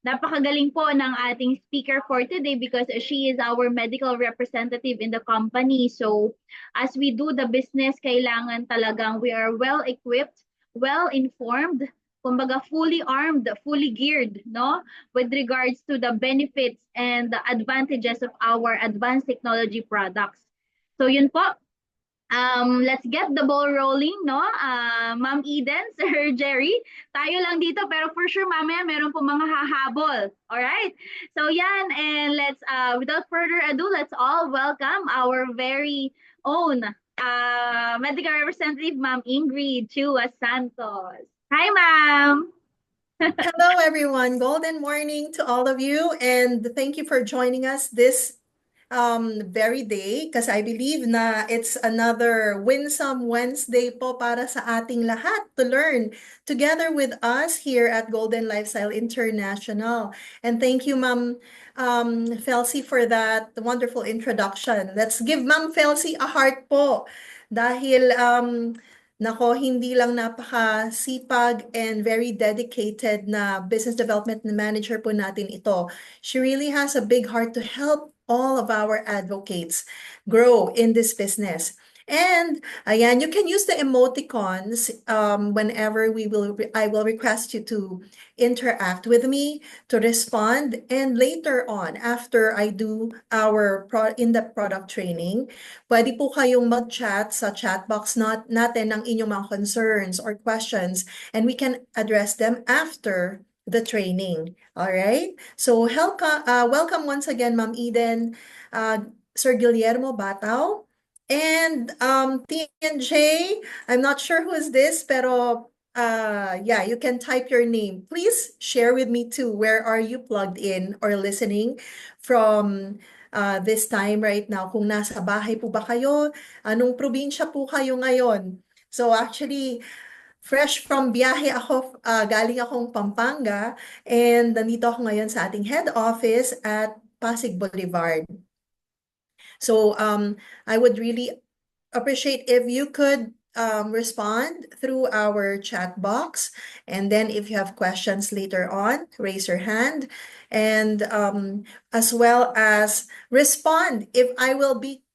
Napakagaling po ng ating speaker for today because she is our medical representative in the company. So as we do the business, kailangan talagang we are well equipped, well informed, kumbaga fully armed, fully geared, no? With regards to the benefits and the advantages of our advanced technology products. So yun po, let's get the ball rolling, no? Ma'am Eden, Sir Jerry, tayo lang dito pero for sure mamaya meron po mga hahabol. All right? So yan, and let's without further ado, let's all welcome our very own medical representative, Ma'am Ingrid Chua Santos. Hi, ma'am. Hello, everyone. Golden morning to all of you, and thank you for joining us this very day because I believe na it's another winsome Wednesday po para sa ating lahat to learn together with us here at Golden Lifestyle International. And thank you, Ma'am Felsi, for that wonderful introduction. Let's give Ma'am Felsi a heart po dahil nako, hindi lang napakasipag and very dedicated na business development manager po natin ito. She really has a big heart to help all of our advocates grow in this business. And ayan, you can use the emoticons whenever I will request you to interact with me to respond. And later on, after I do our in-depth product training, pwede po kayong mag-chat sa chat box natin ng inyong mga concerns or questions, and we can address them after the training. All right? So welcome once again, Ma'am Eden, Sir Guillermo Batao, and TNJ. I'm not sure who is this, pero yeah, you can type your name. Please share with me too. Where are you plugged in or listening from this time right now? Kung nasa bahay po ba kayo? Anong probinsya po kayo ngayon? So actually, fresh from biyahe ako, galing akong Pampanga, and nandito ako ngayon sa ating head office at Pasig Boulevard. So I would really appreciate if you could respond through our chat box. And then if you have questions later on, raise your hand. And as well as respond if I will be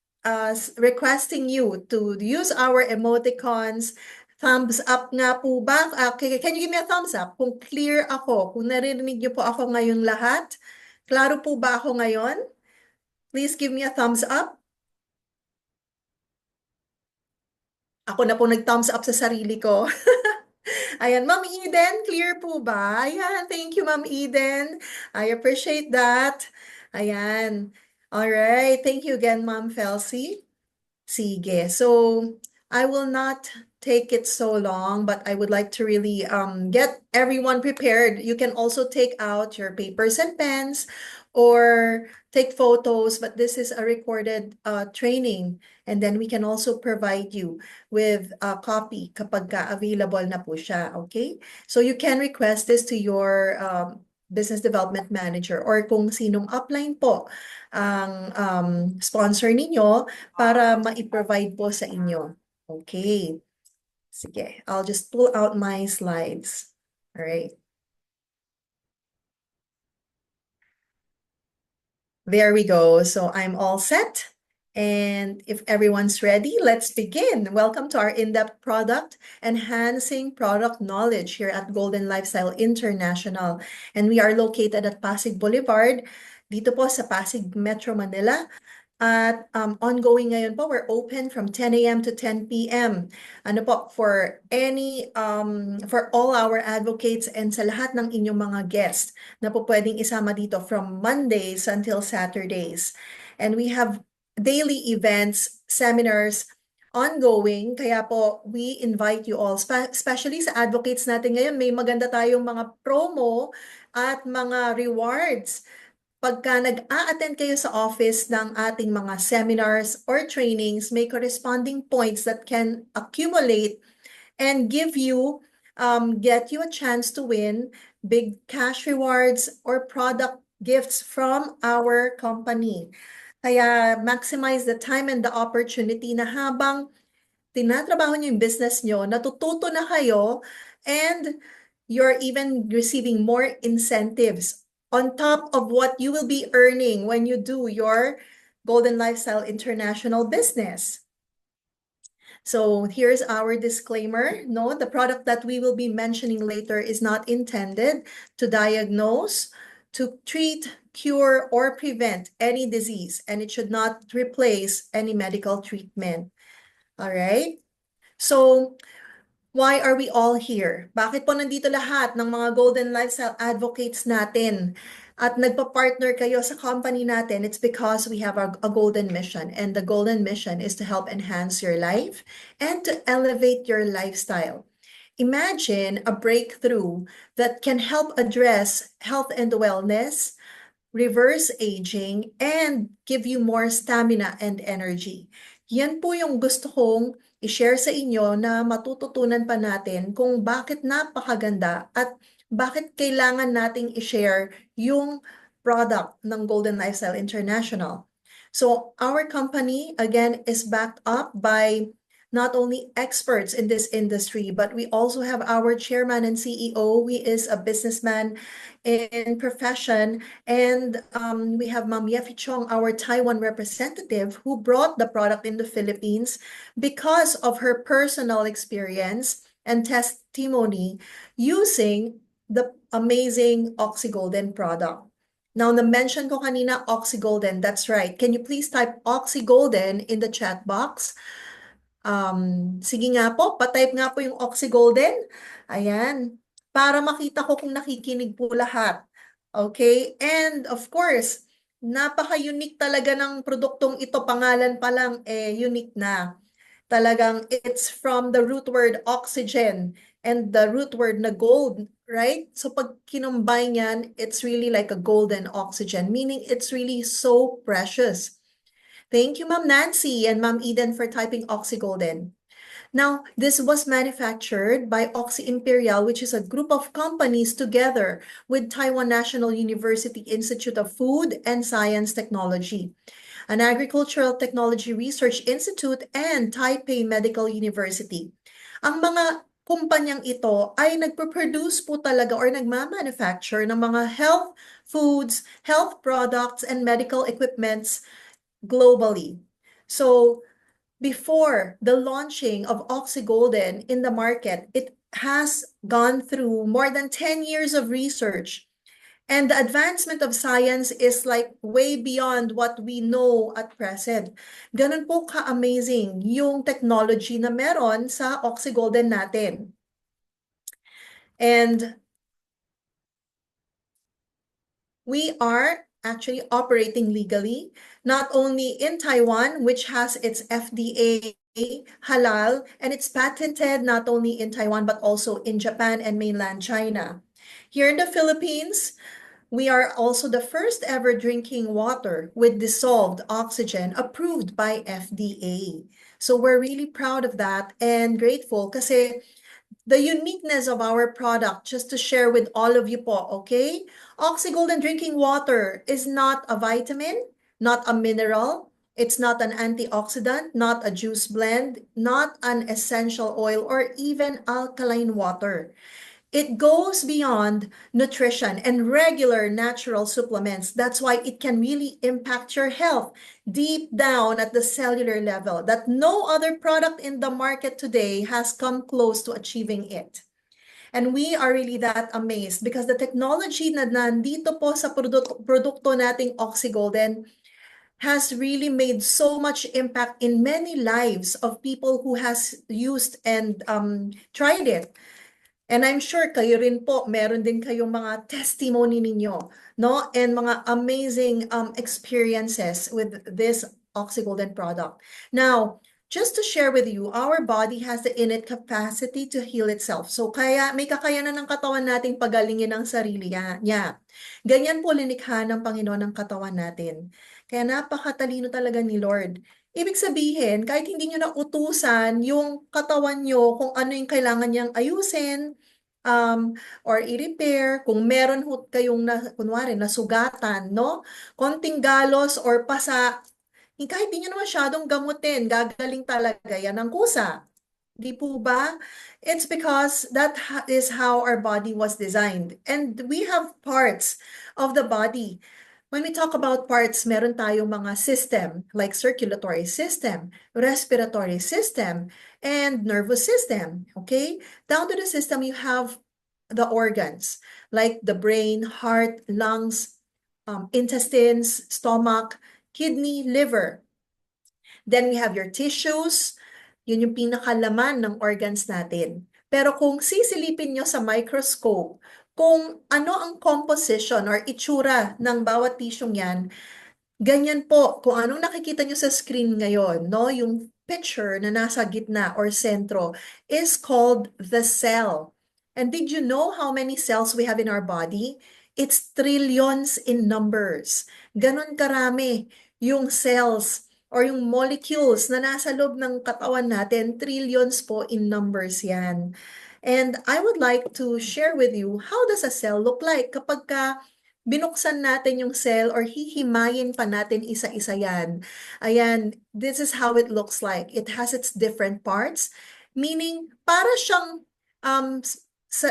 requesting you to use our emoticons. Thumbs up nga po ba? Can you give me a thumbs up? Kung clear ako, kung narinig niyo po ako ngayon lahat, klaro po ba ako ngayon? Please give me a thumbs up. Ako na po nag-thumbs up sa sarili ko. Ayan, Ma'am Eden, clear po ba? Ayan, thank you, Ma'am Eden. I appreciate that. Ayan. All right. Thank you again, Ma'am Felsi. Sige. So, I will not take it so long, but I would like to really get everyone prepared. You can also take out your papers and pens or take photos, but this is a recorded training. And then we can also provide you with a copy kapag available na po siya, okay? So you can request this to your business development manager or kung sinong upline po ang sponsor ninyo para ma-provide po sa inyo. Okay. Sige, I'll just pull out my slides. All right. There we go. So I'm all set. And if everyone's ready, let's begin. Welcome to our in-depth product, enhancing product knowledge here at Golden Lifestyle International. And we are located at Pasig Boulevard, dito po sa Pasig, Metro Manila. At ongoing ngayon po, we're open from 10 a.m. to 10 p.m. Ano po, for all our advocates and sa lahat ng inyong mga guests na po pwedeng isama dito from Mondays until Saturdays. And we have daily events, seminars, ongoing. Kaya po, we invite you all, especially sa advocates natin ngayon, may maganda tayong mga promo at mga rewards pagka nag-a-attend kayo sa office ng ating mga seminars or trainings, may corresponding points that can accumulate and get you a chance to win big cash rewards or product gifts from our company. Kaya maximize the time and the opportunity na habang tinatrabaho nyo yung business nyo, natututo na kayo, and you're even receiving more incentives on top of what you will be earning when you do your Golden Lifestyle International business. So here's our disclaimer. No, the product that we will be mentioning later is not intended to diagnose, to treat, cure, or prevent any disease, and it should not replace any medical treatment. All right? So, why are we all here? Bakit po nandito lahat ng mga Golden Lifestyle advocates natin at nagpa-partner kayo sa company natin? It's because we have a golden mission, and the golden mission is to help enhance your life and to elevate your lifestyle. Imagine a breakthrough that can help address health and wellness, reverse aging, and give you more stamina and energy. Yan po yung gusto kong i-share sa inyo na matututunan pa natin kung bakit napakaganda at bakit kailangan nating i-share yung product ng Golden Lifestyle International. So our company, again, is backed up by not only experts in this industry, but we also have our chairman and CEO. He is a businessman in profession. And we have Ma'am Yefi Chong, our Taiwan representative, who brought the product in the Philippines because of her personal experience and testimony using the amazing OxyGolden product. Now, na-mention ko kanina OxyGolden, that's right. Can you please type OxyGolden in the chat box? Sige nga po, patype nga po yung OxyGolden. Ayan, para makita ko kung nakikinig po lahat. Okay, and of course, napaka-unique talaga ng produktong ito. Pangalan pa lang, unique na. Talagang it's from the root word oxygen and the root word na gold, right? So pag kinumbine yan, it's really like a golden oxygen, meaning it's really so precious. Thank you, Ma'am Nancy and Ma'am Eden for typing OxyGolden. Now, this was manufactured by Oxy Imperial, which is a group of companies together with Taiwan National University Institute of Food and Science Technology, an Agricultural Technology Research Institute, and Taipei Medical University. Ang mga kumpanyang ito ay nagpo-produce po talaga or nagmamanufacture ng mga health foods, health products, and medical equipments globally. So before the launching of OxyGolden in the market, it has gone through more than 10 years of research. And the advancement of science is like way beyond what we know at present. Ganun po ka-amazing yung technology na meron sa OxyGolden natin. And we are actually operating legally, not only in Taiwan, which has its FDA halal, and it's patented not only in Taiwan, but also in Japan and mainland China. Here in the Philippines, we are also the first ever drinking water with dissolved oxygen approved by FDA. So we're really proud of that and grateful kasi the uniqueness of our product, just to share with all of you po, okay? OxyGolden drinking water is not a vitamin, not a mineral, it's not an antioxidant, not a juice blend, not an essential oil, or even alkaline water. It goes beyond nutrition and regular natural supplements. That's why it can really impact your health deep down at the cellular level that no other product in the market today has come close to achieving it. And we are really that amazed because the technology na nandito po sa produkto nating OxyGolden has really made so much impact in many lives of people who has used and tried it. And I'm sure kayo rin po, meron din kayong mga testimony ninyo, no? And mga amazing experiences with this OxyGolden product. Now, just to share with you, our body has the innate capacity to heal itself. So kaya may kakayanan ng katawan nating pagalingin ang sarili niya. Ganyan po linikha ng Panginoon ang katawan natin. Kaya napakatalino talaga ni Lord. Ibig sabihin, kahit hindi nyo na utusan yung katawan nyo kung ano yung kailangan niyang ayusin, or i-repair, kung meron kayong kunwari, nasugatan, no? Konting galos or pasa, kahit hindi nyo na masyadong gamutin, gagaling talaga yan ang kusa. Di po ba? It's because that is how our body was designed. And we have parts of the body. When we talk about parts, meron tayong mga system like circulatory system, respiratory system, and nervous system, okay? Down to the system, you have the organs like the brain, heart, lungs, intestines, stomach, kidney, liver. Then we have your tissues, yun yung pinakalaman ng organs natin. Pero kung sisilipin nyo sa microscope, kung ano ang composition or itsura ng bawat tissue yan, ganyan po, kung anong nakikita nyo sa screen ngayon, no, yung picture na nasa gitna or sentro is called the cell. And did you know how many cells we have in our body? It's trillions in numbers. Ganon karami yung cells or yung molecules na nasa loob ng katawan natin, trillions po in numbers yan. And I would like to share with you, how does a cell look like kapag binuksan natin yung cell or hihimayin pa natin isa-isa yan. Ayan, this is how it looks like. It has its different parts, meaning para siyang,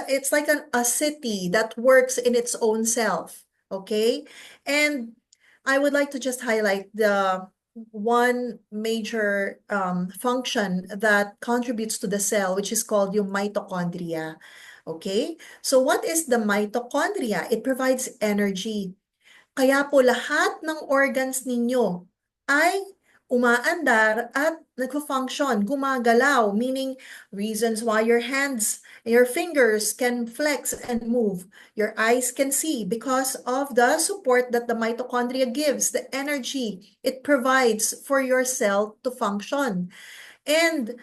it's like a city that works in its own self. Okay? And I would like to just highlight the one major function that contributes to the cell, which is called yung mitochondria. Okay? So what is the mitochondria? It provides energy. Kaya po lahat ng organs ninyo ay umaandar at nagpo-function, gumagalaw, meaning reasons why your hands, your fingers can flex and move. Your eyes can see because of the support that the mitochondria gives, the energy it provides for your cell to function. And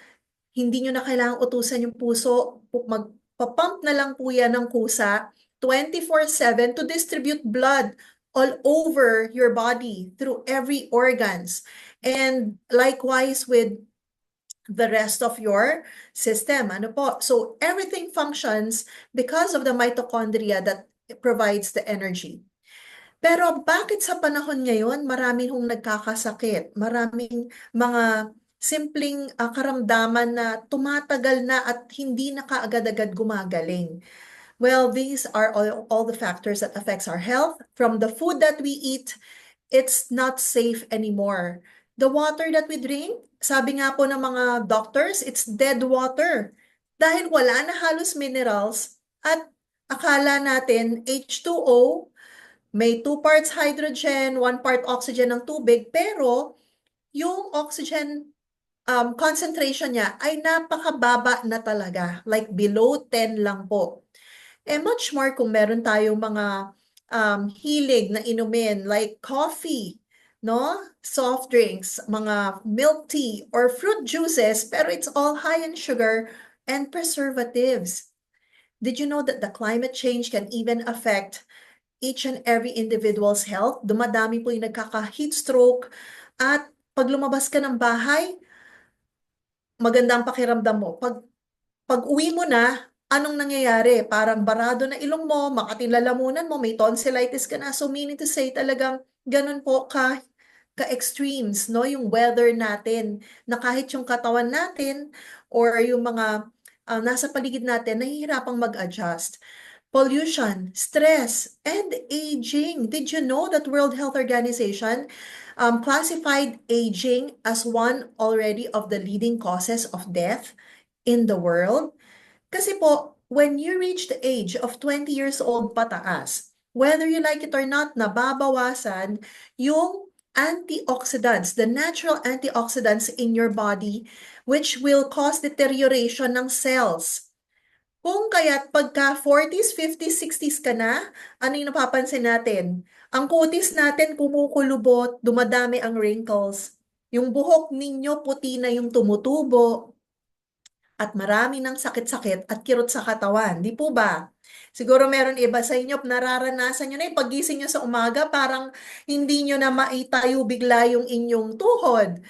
hindi nyo na kailangang utusan yung puso, magpapump na lang po yan ng kusa 24/7 to distribute blood all over your body through every organs. And likewise with the rest of your system. Ano po? So everything functions because of the mitochondria that provides the energy. Pero bakit sa panahon ngayon marami hong nagkakasakit? Maraming mga simpleng karamdaman na tumatagal na at hindi na kaagad-agad gumagaling. Well, these are all the factors that affects our health. From the food that we eat, it's not safe anymore. The water that we drink, sabi nga po ng mga doctors, it's dead water. Dahil wala na halos minerals at akala natin H2O, may 2 parts hydrogen, 1 part oxygen ng tubig, pero yung oxygen concentration niya ay napakababa na talaga, like below 10 lang po. Much more kung meron tayong mga hilig na inumin like coffee, no? Soft drinks, mga milk tea, or fruit juices, pero it's all high in sugar and preservatives. Did you know that the climate change can even affect each and every individual's health? Dumadami po yung nagkaka-heat stroke at pag lumabas ka ng bahay, maganda ang pakiramdam mo. Pag uwi mo na, anong nangyayari? Parang barado na ilong mo, makatilalamunan mo, may tonsillitis ka na. So meaning to say talagang ganun po ka-extremes, no? Yung weather natin, na kahit yung katawan natin or yung mga nasa paligid natin, nahihirapang mag-adjust. Pollution, stress, and aging. Did you know that World Health Organization classified aging as one already of the leading causes of death in the world? Kasi po, when you reach the age of 20 years old pataas, whether you like it or not, nababawasan yung antioxidants, the natural antioxidants in your body, which will cause deterioration ng cells. Kung kaya't pagka 40s, 50s, 60s ka na, ano yung napapansin natin? Ang kutis natin kumukulubot, dumadami ang wrinkles. Yung buhok ninyo puti na yung tumutubo, at marami ng sakit-sakit at kirot sa katawan. Di po ba? Siguro meron iba sa inyo, nararanasan nyo na yung paggising nyo sa umaga, parang hindi nyo na maitayo bigla yung inyong tuhod.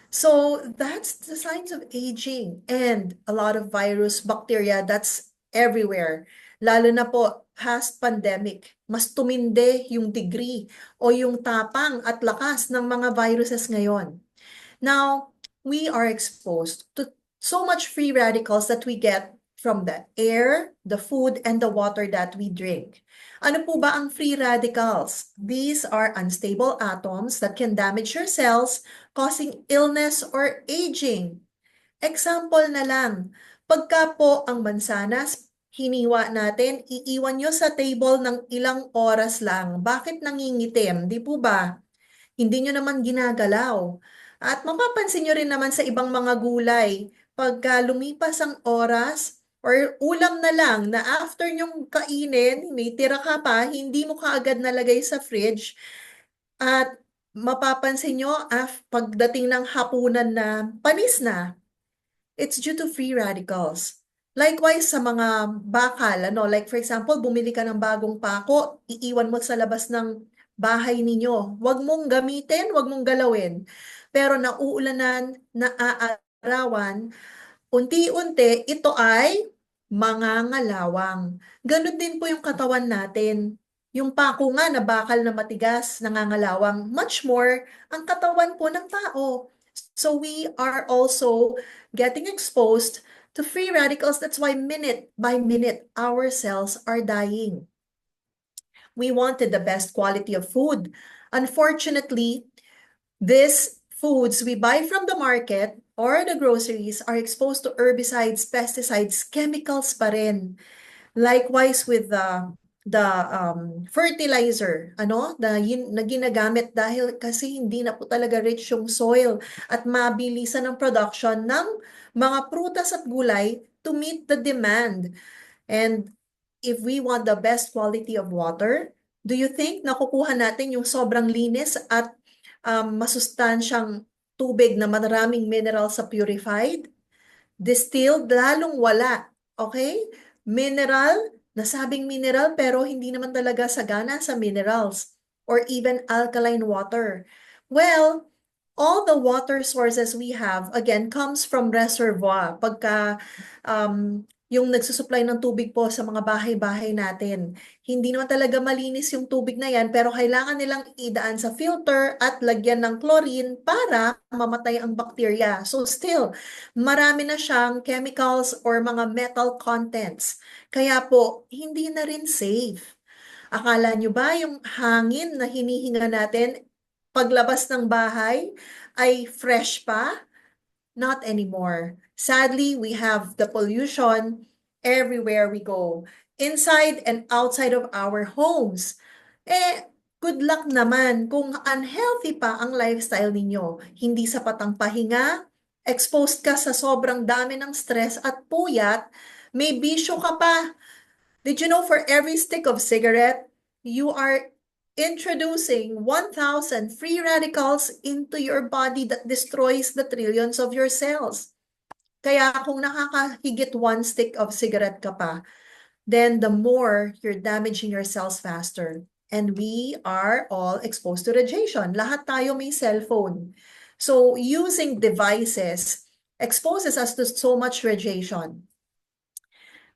So that's the signs of aging and a lot of virus, bacteria, that's everywhere. Lalo na po past pandemic, mas tumindi yung degree o yung tapang at lakas ng mga viruses ngayon. Now, we are exposed to so much free radicals that we get from the air, the food, and the water that we drink. Ano po ba ang free radicals? These are unstable atoms that can damage your cells, causing illness or aging. Example na lang, pagka po ang mansanas, hiniwa natin, iiwan nyo sa table ng ilang oras lang. Bakit nangingitim? Di po ba? Hindi nyo naman ginagalaw. At mapapansin nyo rin naman sa ibang mga gulay, pagka lumipas ang oras, or ulam na lang na after nyong kainin, may tira ka pa, hindi mo kaagad nalagay sa fridge, at mapapansin nyo, pagdating ng hapunan na, panis na. It's due to free radicals. Likewise, sa mga bakal, like for example, bumili ka ng bagong pako, iiwan mo sa labas ng bahay ninyo. Huwag mong gamitin, huwag mong galawin. Pero nauulanan, naaarawan, unti-unti, ito ay mangangalawang. Ganon din po yung katawan natin. Yung pako nga na bakal na matigas, nangangalawang, much more ang katawan po ng tao. So we are also getting exposed to free radicals. That's why minute by minute, our cells are dying. We wanted the best quality of food. Unfortunately, these foods we buy from the market or the groceries are exposed to herbicides, pesticides, chemicals pa rin. Likewise with the fertilizer, na ginagamit dahil kasi hindi na po talaga rich yung soil at mabilisan ang production ng mga prutas at gulay to meet the demand. And if we want the best quality of water, do you think nakukuha natin yung sobrang linis at masustansyang tubig na maraming minerals sa purified? Distilled, lalong wala. Okay? Mineral, nasabing mineral pero hindi naman talaga sagana sa minerals or even alkaline water. Well, all the water sources we have, again, comes from reservoir. Pagka yung nagsusupply ng tubig po sa mga bahay-bahay natin, hindi naman talaga malinis yung tubig na yan, pero kailangan nilang idaan sa filter at lagyan ng chlorine para mamatay ang bakterya. So still, marami na siyang chemicals or mga metal contents. Kaya po, hindi na rin safe. Akala nyo ba yung hangin na hinihinga natin paglabas ng bahay ay fresh pa? Not anymore. Sadly, we have the pollution everywhere we go, inside and outside of our homes. Good luck naman kung unhealthy pa ang lifestyle ninyo. Hindi sapat ang pahinga, exposed ka sa sobrang dami ng stress at puyat, may bisyo ka pa. Did you know for every stick of cigarette, you are introducing 1,000 free radicals into your body that destroys the trillions of your cells. Kaya kung nakakahigit one stick of cigarette ka pa, then the more you're damaging your cells faster. And we are all exposed to radiation. Lahat tayo may cellphone. So using devices exposes us to so much radiation.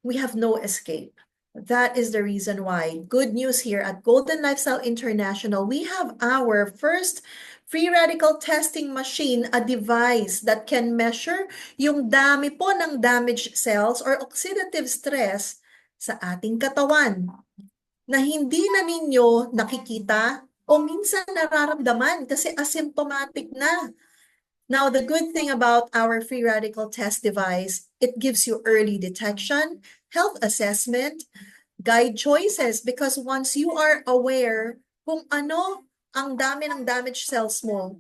We have no escape. That is the reason why. Good news here at Golden Lifestyle International, we have our first free radical testing machine, a device that can measure yung dami po ng damaged cells or oxidative stress sa ating katawan na hindi na ninyo nakikita o minsan nararamdaman kasi asymptomatic na. Now, the good thing about our free radical test device, it gives you early detection, health assessment, guide choices, because once you are aware kung ano ang dami ng damaged cells mo,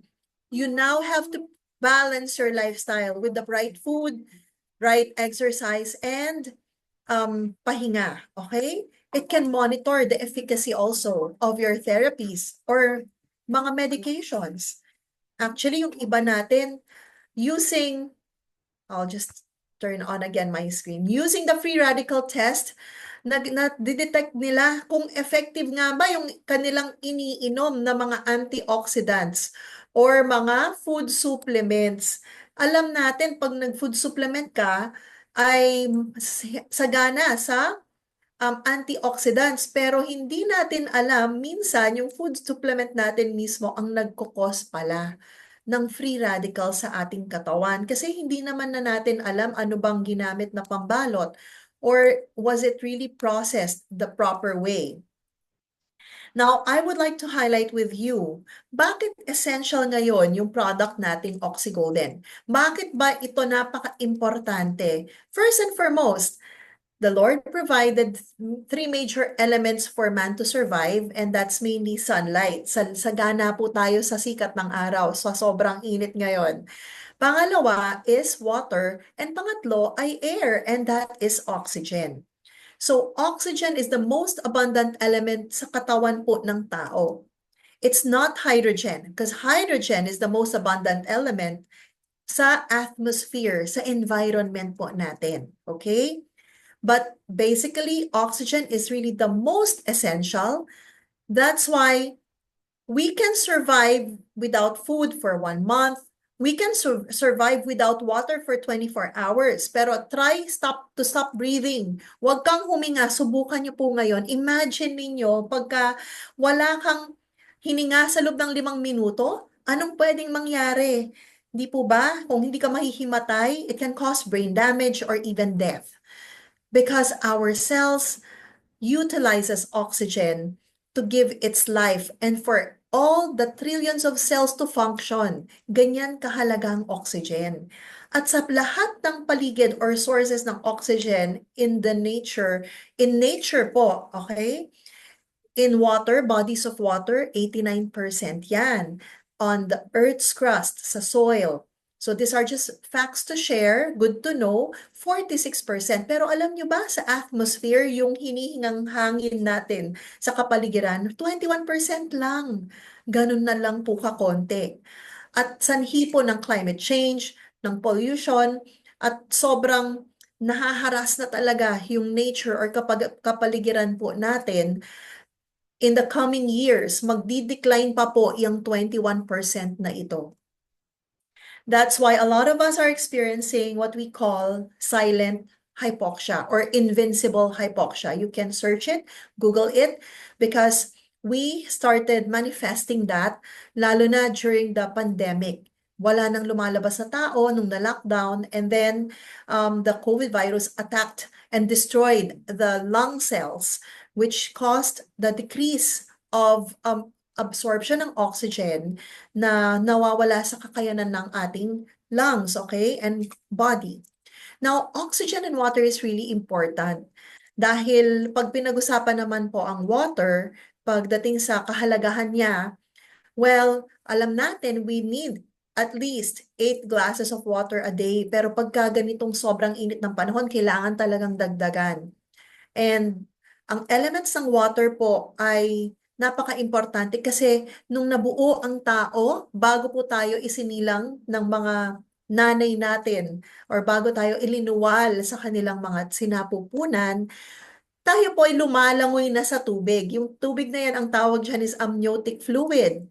you now have to balance your lifestyle with the right food, right exercise, and pahinga, okay? It can monitor the efficacy also of your therapies or mga medications. Actually, yung iba natin, I'll just turn on again my screen. Using the free radical test, na-detect nila kung effective nga ba yung kanilang iniinom na mga antioxidants or mga food supplements. Alam natin, pag nag-food supplement ka, ay sagana sa antioxidants. Pero hindi natin alam, minsan yung food supplement natin mismo ang nagkukos pala ng free radical sa ating katawan kasi hindi naman na natin alam ano bang ginamit na pambalot or was it really processed the proper way. Now, I would like to highlight with you, bakit essential ngayon yung product nating Oxygolden? Bakit ba ito napaka-importante? First and foremost, the Lord provided three major elements for man to survive, and that's mainly sunlight. Sagana po tayo sa sikat ng araw, sa sobrang init ngayon. Pangalawa is water, and pangatlo ay air, and that is oxygen. So, oxygen is the most abundant element sa katawan po ng tao. It's not hydrogen, because hydrogen is the most abundant element sa atmosphere, sa environment po natin. Okay? But basically, oxygen is really the most essential. That's why we can survive without food for 1 month. We can survive without water for 24 hours. Pero try to stop breathing. Huwag kang huminga. Subukan niyo po ngayon. Imagine ninyo, pagka wala kang hininga sa loob ng 5 minuto, anong pwedeng mangyari? Hindi po ba? Kung hindi ka mahihimatay, it can cause brain damage or even death. Because our cells utilizes oxygen to give its life and for all the trillions of cells to function. Ganyan kahalagang oxygen. At sa lahat ng paligid or sources ng oxygen in nature po, okay? In water, bodies of water, 89% yan. On the Earth's crust, sa soil. So these are just facts to share, good to know, 46%. Pero alam nyo ba, sa atmosphere, yung hinihingang hangin natin sa kapaligiran, 21% lang. Ganun na lang po kakonti. At sanhi po ng climate change, ng pollution, at sobrang nahaharas na talaga yung nature or kapaligiran po natin. In the coming years, magdi-decline pa po yung 21% na ito. That's why a lot of us are experiencing what we call silent hypoxia or invincible hypoxia. You can search it, Google it, because we started manifesting that lalo na during the pandemic. Wala nang lumalabas na tao nung na-lockdown, and then the COVID virus attacked and destroyed the lung cells, which caused the decrease of absorption ng oxygen na nawawala sa kakayanan ng ating lungs, okay, and body. Now, oxygen and water is really important dahil pag pinag-usapan naman po ang water, pagdating sa kahalagahan niya, well, alam natin we need at least 8 glasses of water a day. Pero pagka ganitong sobrang init ng panahon, kailangan talagang dagdagan. And ang elements ng water po ay napaka-importante kasi nung nabuo ang tao, bago po tayo isinilang ng mga nanay natin or bago tayo ilinuwal sa kanilang mga sinapupunan, tayo po ay lumalangoy na sa tubig. Yung tubig na yan, ang tawag dyan is amniotic fluid.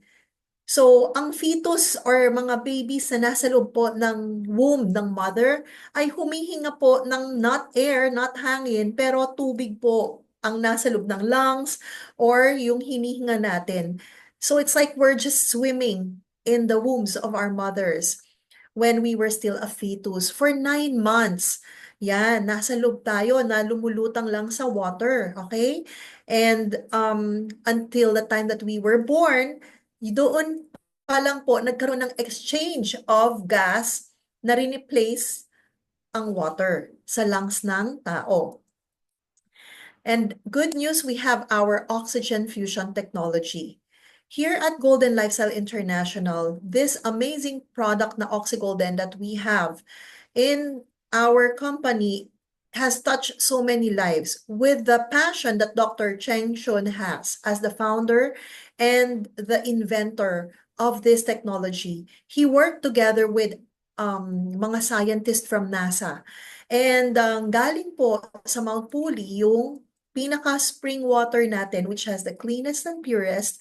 So, ang fetus or mga babies na nasa loob po ng womb ng mother ay humihinga po ng not air, not hangin, pero tubig po ang nasa loob ng lungs or yung hinihinga natin. So, it's like we're just swimming in the wombs of our mothers when we were still a fetus for 9 months. Yan, nasa loob tayo na lumulutang lang sa water, okay? And until the time that we were born, doon pa lang po nagkaroon ng exchange of gas na rin-replace ang water sa lungs ng tao. And good news, we have our oxygen fusion technology. Here at Golden Lifestyle International, this amazing product na Oxygolden that we have in our company has touched so many lives with the passion that Dr. Cheng Shun has as the founder and the inventor of this technology. He worked together with mga scientists from NASA. And galing po sa Mount Puli yung pinaka-spring water natin, which has the cleanest and purest,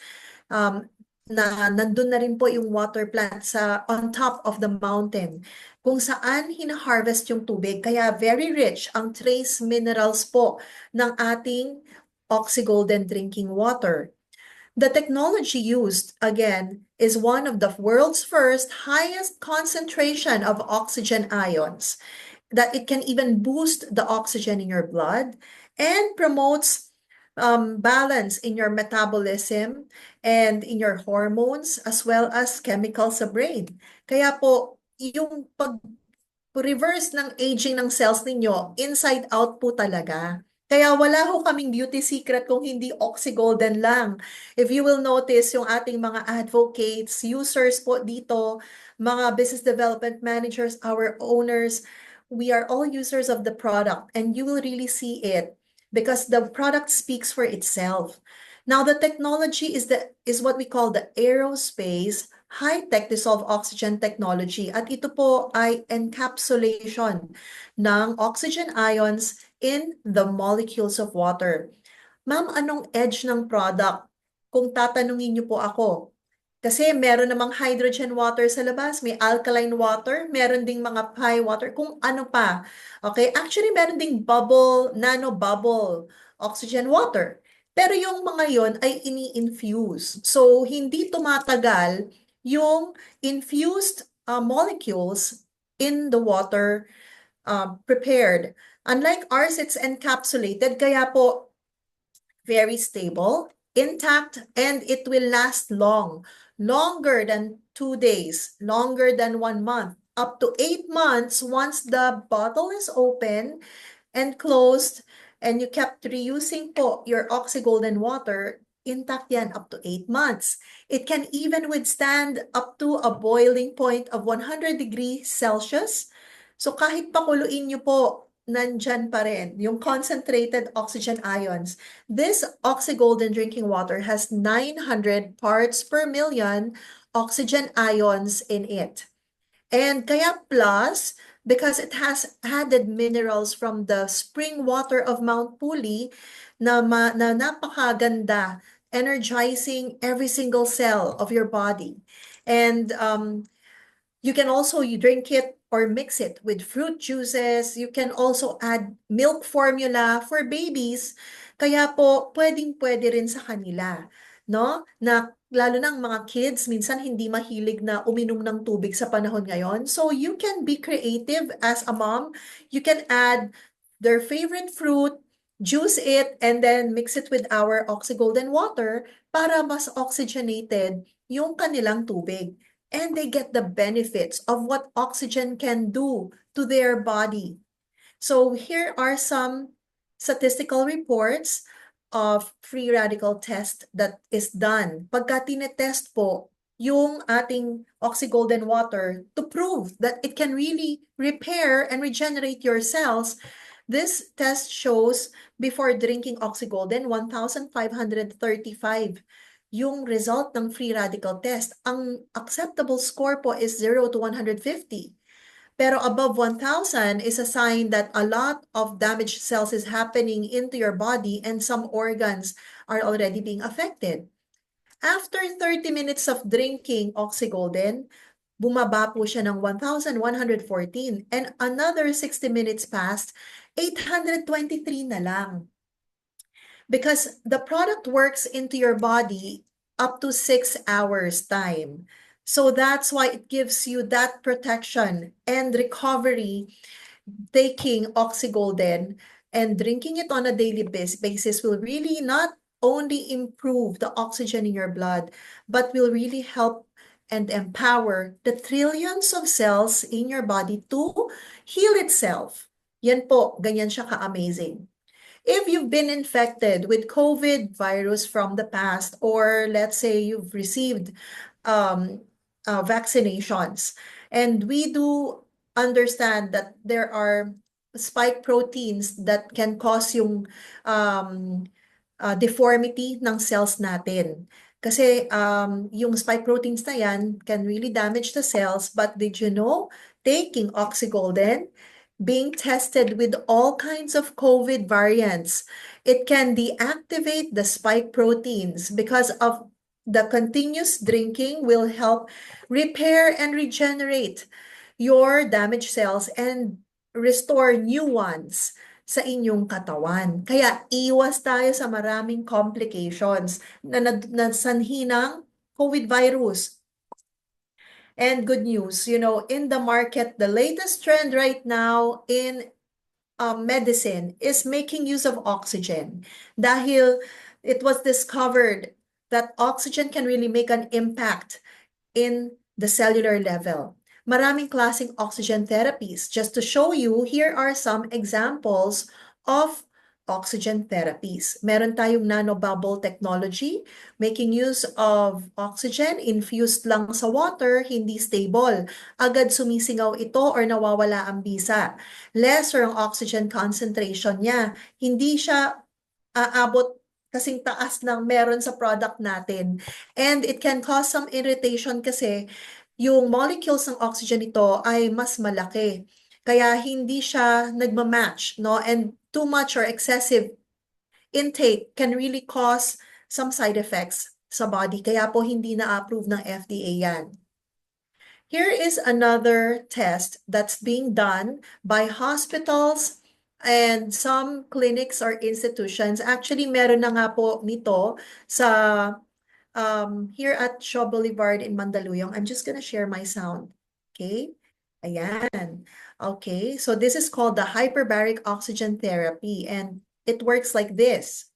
na nandun na rin po yung water plant on top of the mountain kung saan hina-harvest yung tubig. Kaya very rich ang trace minerals po ng ating Oxygolden drinking water. The technology used, again, is one of the world's first highest concentration of oxygen ions, that it can even boost the oxygen in your blood and promotes balance in your metabolism and in your hormones as well as chemicals sa brain. Kaya po, yung reverse ng aging ng cells ninyo, inside out po talaga. Kaya wala ho kaming beauty secret kung hindi Oxygolden lang. If you will notice, yung ating mga advocates, users po dito, mga business development managers, our owners, we are all users of the product and you will really see it because the product speaks for itself. Now, the technology is what we call the aerospace high-tech dissolved oxygen technology at ito po ay encapsulation ng oxygen ions in the molecules of water. Ma'am, anong edge ng product? Kung tatanungin niyo po ako, kasi meron namang hydrogen water sa labas, may alkaline water, meron ding mga pi water, kung ano pa. Okay, actually meron ding bubble, nano bubble, oxygen water. Pero yung mga yon ay ini-infuse. So, hindi tumatagal yung infused molecules in the water prepared. Unlike ours, it's encapsulated, kaya po very stable, intact, and it will last longer than 2 days, longer than 1 month, up to 8 months once the bottle is open and closed, and you kept reusing po your Oxygolden water, intact yan up to 8 months. It can even withstand up to a boiling point of 100 degrees Celsius. So kahit pakuluin nyo po, nandyan pa rin yung concentrated oxygen ions. This Oxygolden drinking water has 900 parts per million oxygen ions in it. And kaya plus, because it has added minerals from the spring water of Mount Puli na napakaganda, energizing every single cell of your body. And you can also drink it or mix it with fruit juices. You can also add milk formula for babies. Kaya po, pwedeng-pwede rin sa kanila, no? Na lalo ng mga kids, minsan hindi mahilig na uminom ng tubig sa panahon ngayon. So you can be creative as a mom. You can add their favorite fruit, juice it, and then mix it with our Oxygolden water para mas oxygenated yung kanilang tubig. And they get the benefits of what oxygen can do to their body. So here are some statistical reports of free radical test that is done. Pagka tinetest po yung ating Oxygolden water to prove that it can really repair and regenerate your cells, this test shows before drinking Oxygolden, 1,535 yung result ng free radical test. Ang acceptable score po is 0 to 150. Pero above 1,000 is a sign that a lot of damaged cells is happening into your body and some organs are already being affected. After 30 minutes of drinking Oxygolden, bumaba po siya ng 1,114 and another 60 minutes passed, 823 na lang. Because the product works into your body up to 6 hours time. So that's why it gives you that protection and recovery. Taking Oxygolden and drinking it on a daily basis will really not only improve the oxygen in your blood, but will really help and empower the trillions of cells in your body to heal itself. Yan po, ganyan siya ka-amazing. If you've been infected with COVID virus from the past, or let's say you've received vaccinations, and we do understand that there are spike proteins that can cause yung deformity ng cells natin. Kasi yung spike proteins na yan can really damage the cells, but did you know, taking Oxygolden, being tested with all kinds of COVID variants, it can deactivate the spike proteins because of the continuous drinking will help repair and regenerate your damaged cells and restore new ones. sa inyong katawan. Kaya iwas tayo sa maraming complications na sanhi ng COVID virus. And good news, in the market, the latest trend right now in medicine is making use of oxygen. Dahil it was discovered that oxygen can really make an impact in the cellular level. Maraming klaseng oxygen therapies. Just to show you, here are some examples of oxygen therapies. Meron tayong nanobubble technology, making use of oxygen infused lang sa water, hindi stable. Agad sumisingaw ito or nawawala ang bisa. Lesser ang oxygen concentration niya. Hindi siya aabot kasing taas ng meron sa product natin. And it can cause some irritation kasi yung molecules ng oxygen nito ay mas malaki. Kaya hindi siya nagmamatch, no? And too much or excessive intake can really cause some side effects sa body. Kaya po hindi na-approve ng FDA yan. Here is another test that's being done by hospitals and some clinics or institutions. Actually, meron na nga po nito sa here at Shaw Boulevard in Mandaluyong. I'm just gonna share my sound. Okay? Ayan. Okay, so this is called the hyperbaric oxygen therapy, and it works like this.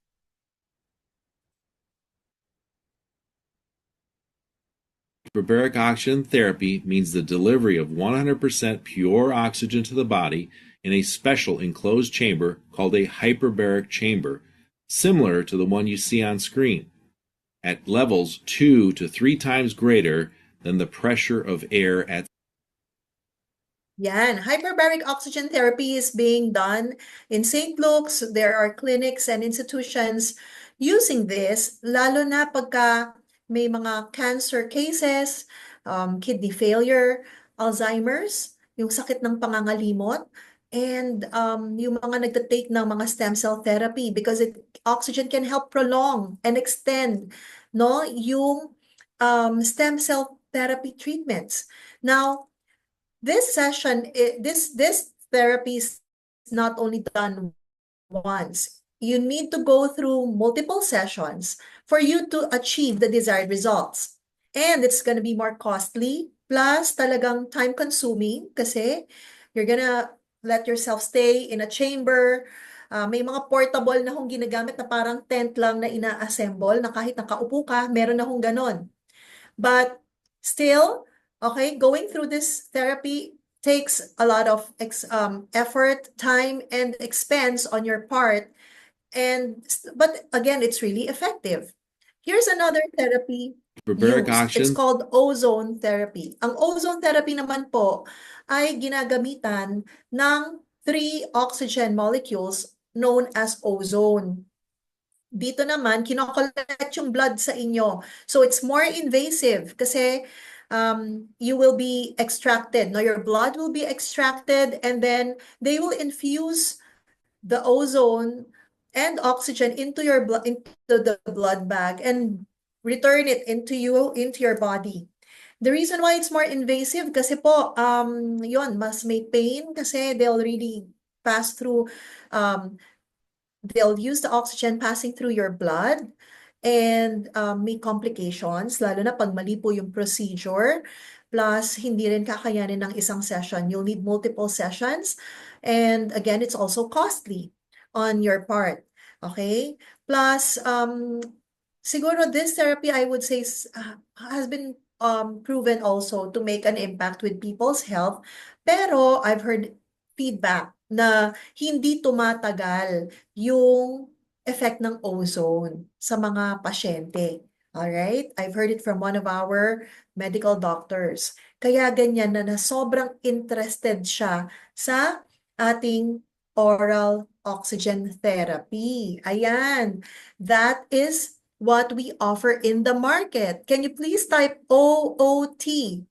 Hyperbaric oxygen therapy means the delivery of 100% pure oxygen to the body in a special enclosed chamber called a hyperbaric chamber, similar to the one you see on screen, at levels 2 to 3 times greater than the pressure of air at Yan, hyperbaric oxygen therapy is being done in St. Luke's. There are clinics and institutions using this, lalo na pagka may mga cancer cases, kidney failure, Alzheimer's, yung sakit ng pangangalimot, and yung mga nagtatake ng mga stem cell therapy because oxygen can help prolong and extend, no, yung stem cell therapy treatments. Now, this session, this therapy is not only done once. You need to go through multiple sessions for you to achieve the desired results. And it's going to be more costly, plus talagang time-consuming kasi you're gonna let yourself stay in a chamber. May mga portable na hong ginagamit na parang tent lang na ina-assemble na kahit nakaupo ka, meron na hong ganon. But still, okay, going through this therapy takes a lot of effort, time, and expense on your part. But again, it's really effective. Here's another therapy hyperbaric used. It's oxygen called ozone therapy. Ang ozone therapy naman po ay ginagamitan ng 3 oxygen molecules known as ozone. Dito naman, kinokollect yung blood sa inyo. So it's more invasive kasi you will be extracted. No, your blood will be extracted and then they will infuse the ozone and oxygen into your blood, into the blood bag and return it into your body. The reason why it's more invasive kasi po, yon mas may pain kasi they'll really pass through they'll use the oxygen passing through your blood and may complications, lalo na pag mali po yung procedure. Plus, hindi rin kakayanin ng isang session. You'll need multiple sessions. And again, it's also costly on your part. Okay? Plus, siguro this therapy, I would say, has been proven also to make an impact with people's health. Pero I've heard feedback na hindi tumatagal yung effect ng ozone sa mga pasyente. Alright? I've heard it from one of our medical doctors. Kaya ganyan na sobrang interested siya sa ating oral oxygen therapy. Ayan. That is what we offer in the market. Can you please type OOT,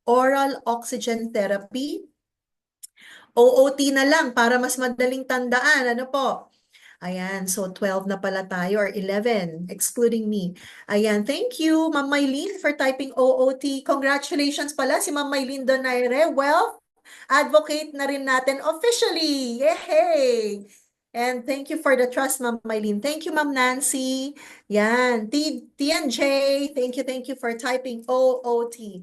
oral oxygen therapy? OOT na lang para mas madaling tandaan. Ano po? Ayan, so 12 na pala tayo or 11, excluding me. Ayan, thank you, Ma'am Maylene, for typing OOT. Congratulations pala si Ma'am Maylene Donaire. Well, advocate na rin natin officially. Yay! And thank you for the trust, Ma'am Mylene. Thank you, Ma'am Nancy. Yan. TNJ, thank you for typing OOT.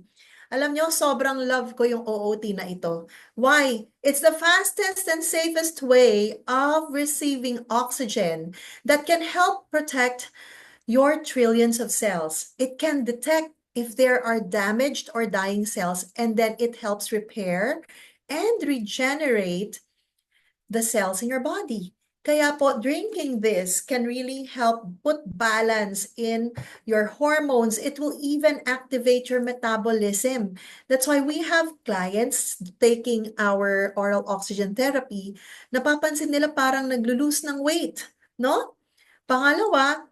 Alam nyo, sobrang love ko yung OOT na ito. Why? It's the fastest and safest way of receiving oxygen that can help protect your trillions of cells. It can detect if there are damaged or dying cells, and then it helps repair and regenerate the cells in your body. Kaya po, drinking this can really help put balance in your hormones. It will even activate your metabolism. That's why we have clients taking our oral oxygen therapy. Napapansin nila parang naglo-lose ng weight, no? Pangalawa,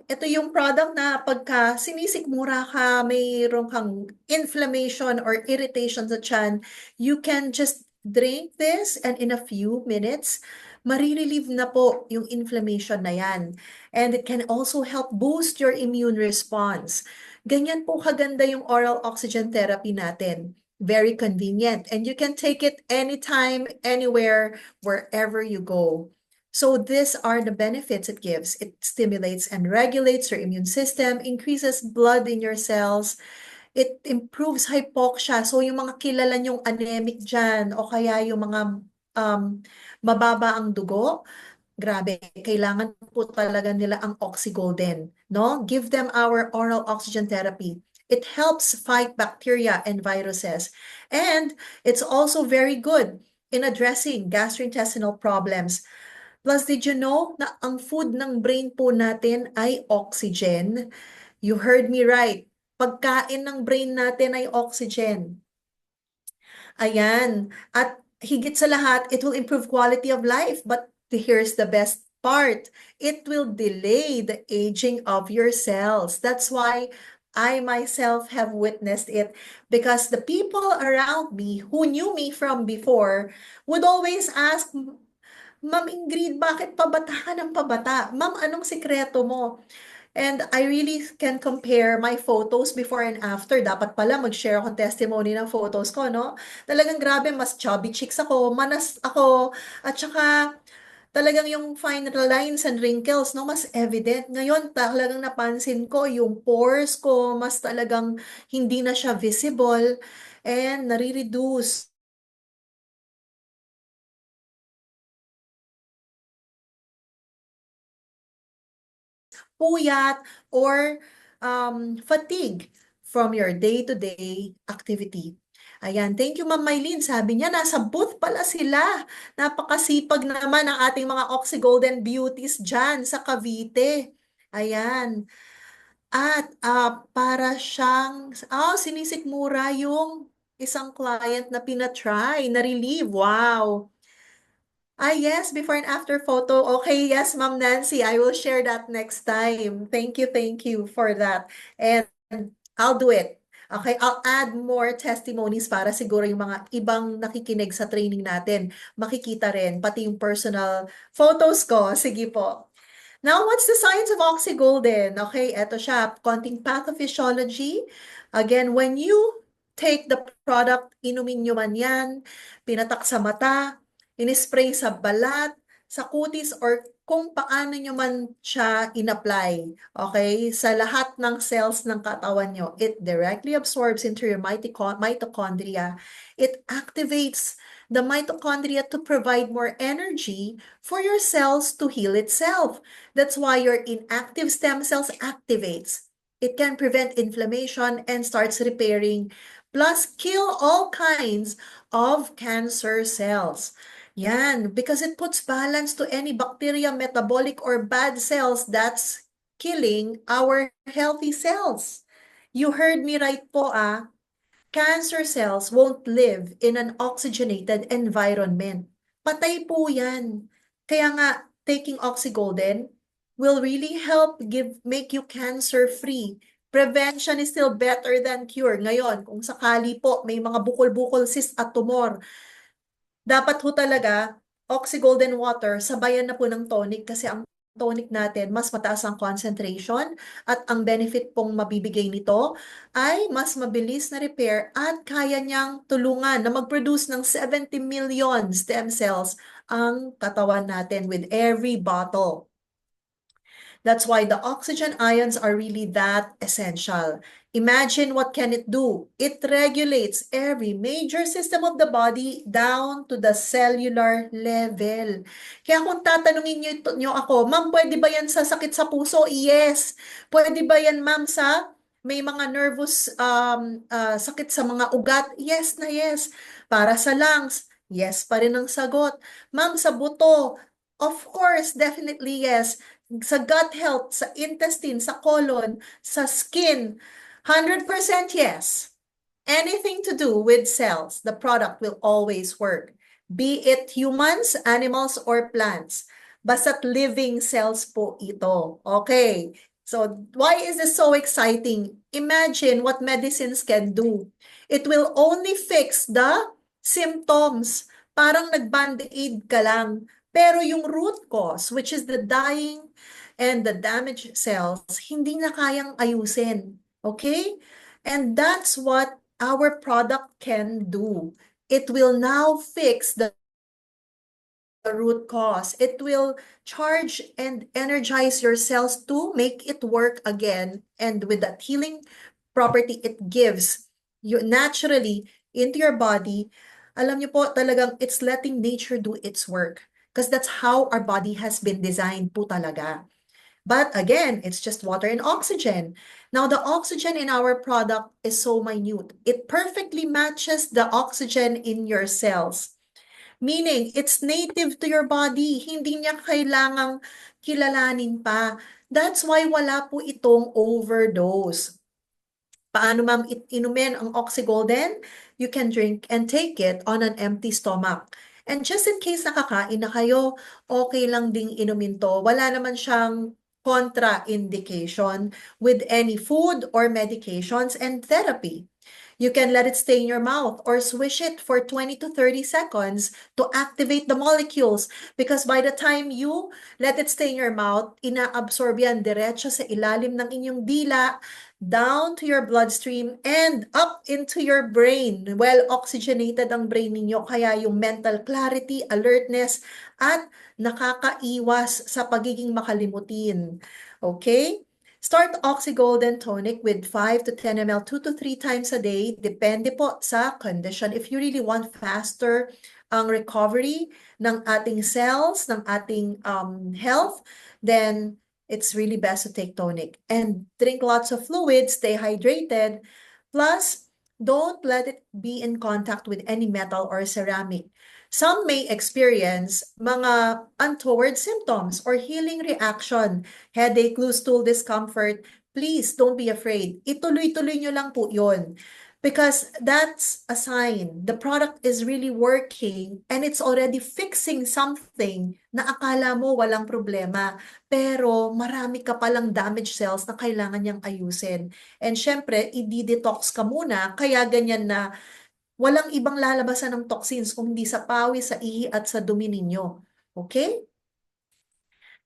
ito yung product na pagka sinisikmura ka, mayroon kang inflammation or irritation sa tiyan, you can just drink this and in a few minutes, marirelieve na po yung inflammation na yan. And it can also help boost your immune response. Ganyan po kaganda yung oral oxygen therapy natin. Very convenient. And you can take it anytime, anywhere, wherever you go. So these are the benefits it gives. It stimulates and regulates your immune system, increases blood in your cells, it improves hypoxia. So yung mga kilala nyong anemic dyan, o kaya yung mga mababa ang dugo, grabe, kailangan po talaga nila ang Oxygolden, no? Give them our oral oxygen therapy. It helps fight bacteria and viruses. And it's also very good in addressing gastrointestinal problems. Plus, did you know na ang food ng brain po natin ay oxygen? You heard me right. Pagkain ng brain natin ay oxygen. Ayan. At higit sa lahat, it will improve quality of life. But here's the best part. It will delay the aging of your cells. That's why I myself have witnessed it, because the people around me who knew me from before would always ask, Ma'am Ingrid, bakit pabata ka ng pabata? Ma'am, anong sikreto mo? And I really can compare my photos before and after. Dapat pala mag-share ako ng testimony ng photos ko, no? Talagang grabe, mas chubby cheeks ako, manas ako, at saka talagang yung fine lines and wrinkles, no, mas evident. Ngayon, talagang napansin ko yung pores ko, mas talagang hindi na siya visible and nare-reduce puyat or fatigue from your day-to-day activity. Ayan, thank you Ma'am Mylene. Sabi niya, nasa booth pala sila. Napakasipag naman ang ating mga Oxygolden Beauties dyan sa Cavite. Ayan. At para siyang, sinisikmura yung isang client na pinatry, na-relieve. Wow. Yes, before and after photo. Okay, yes, Ma'am Nancy, I will share that next time. Thank you for that. And I'll do it. Okay, I'll add more testimonies para siguro yung mga ibang nakikinig sa training natin, makikita rin, pati yung personal photos ko. Sige po. Now, what's the science of Oxygolden? Okay, eto siya, konting pathophysiology. Again, when you take the product, inumin nyo man yan, pinatak sa mata, inispray sa balat, sa kutis, or kung paano nyo man siya in-apply, okay, sa lahat ng cells ng katawan nyo, it directly absorbs into your mitochondria. It activates the mitochondria to provide more energy for your cells to heal itself. That's why your inactive stem cells activates. It can prevent inflammation and starts repairing, plus kill all kinds of cancer cells. Yan, because it puts balance to any bacteria, metabolic, or bad cells that's killing our healthy cells. You heard me right po, Cancer cells won't live in an oxygenated environment. Patay po yan. Kaya nga, taking Oxygolden will really help make you cancer-free. Prevention is still better than cure. Ngayon, kung sakali po may mga bukol-bukol, cyst at tumor, dapat ho talaga, Oxygolden water, sabayan na po ng tonic kasi ang tonic natin, mas mataas ang concentration at ang benefit pong mabibigay nito ay mas mabilis na repair at kaya niyang tulungan na mag-produce ng 70 million stem cells ang katawan natin with every bottle. That's why the oxygen ions are really that essential. Imagine what can it do? It regulates every major system of the body down to the cellular level. Kaya kung tatanungin niyo ako, ma'am, pwede ba yan sa sakit sa puso? Yes. Pwede ba yan, ma'am, sa may mga nervous sakit sa mga ugat? Yes na yes. Para sa lungs? Yes pa rin ang sagot. Ma'am, sa buto? Of course, definitely yes. Sa gut health, sa intestine, sa colon, sa skin, 100% yes. Anything to do with cells, the product will always work. Be it humans, animals, or plants. Basta't living cells po ito. Okay. So, why is this so exciting? Imagine what medicines can do. It will only fix the symptoms. Parang nag-band-aid ka lang. Pero yung root cause, which is the dying and the damaged cells, hindi na kayang ayusin. Okay? And that's what our product can do. It will now fix the root cause. It will charge and energize your cells to make it work again. And with that healing property it gives you naturally into your body, alam niyo po talagang it's letting nature do its work. Because that's how our body has been designed po talaga. But again, it's just water and oxygen. Now, the oxygen in our product is so minute. It perfectly matches the oxygen in your cells. Meaning, it's native to your body. Hindi niya kailangang kilalanin pa. That's why wala po itong overdose. Paano ma'am inumin ang OxyGolden? You can drink and take it on an empty stomach. And just in case nakakain na kayo, okay lang ding inumin to. Wala naman siyang contraindication with any food or medications and therapy. You can let it stay in your mouth or swish it for 20 to 30 seconds to activate the molecules because by the time you let it stay in your mouth, inaabsorb yan diretso sa ilalim ng inyong dila, down to your bloodstream and up into your brain. Well oxygenated ang brain ninyo kaya yung mental clarity, alertness at nakakaiwas sa pagiging makalimutin. Okay? Start OxyGolden Tonic with 5 to 10 ml 2 to 3 times a day. Depende po sa condition. If you really want faster ang recovery ng ating cells, ng ating health, then it's really best to take tonic. And drink lots of fluids, stay hydrated. Plus, don't let it be in contact with any metal or ceramic. Some may experience mga untoward symptoms or healing reaction, headache, loose stool, discomfort. Please don't be afraid. Ituloy-tuloy nyo lang po yun. Because that's a sign. The product is really working and it's already fixing something na akala mo walang problema. Pero marami ka palang damaged cells na kailangan niyang ayusin. And syempre, i-detox ka muna, kaya ganyan na walang ibang lalabasan ng toxins kung hindi sa pawis, sa ihi at sa dumi ninyo. Okay?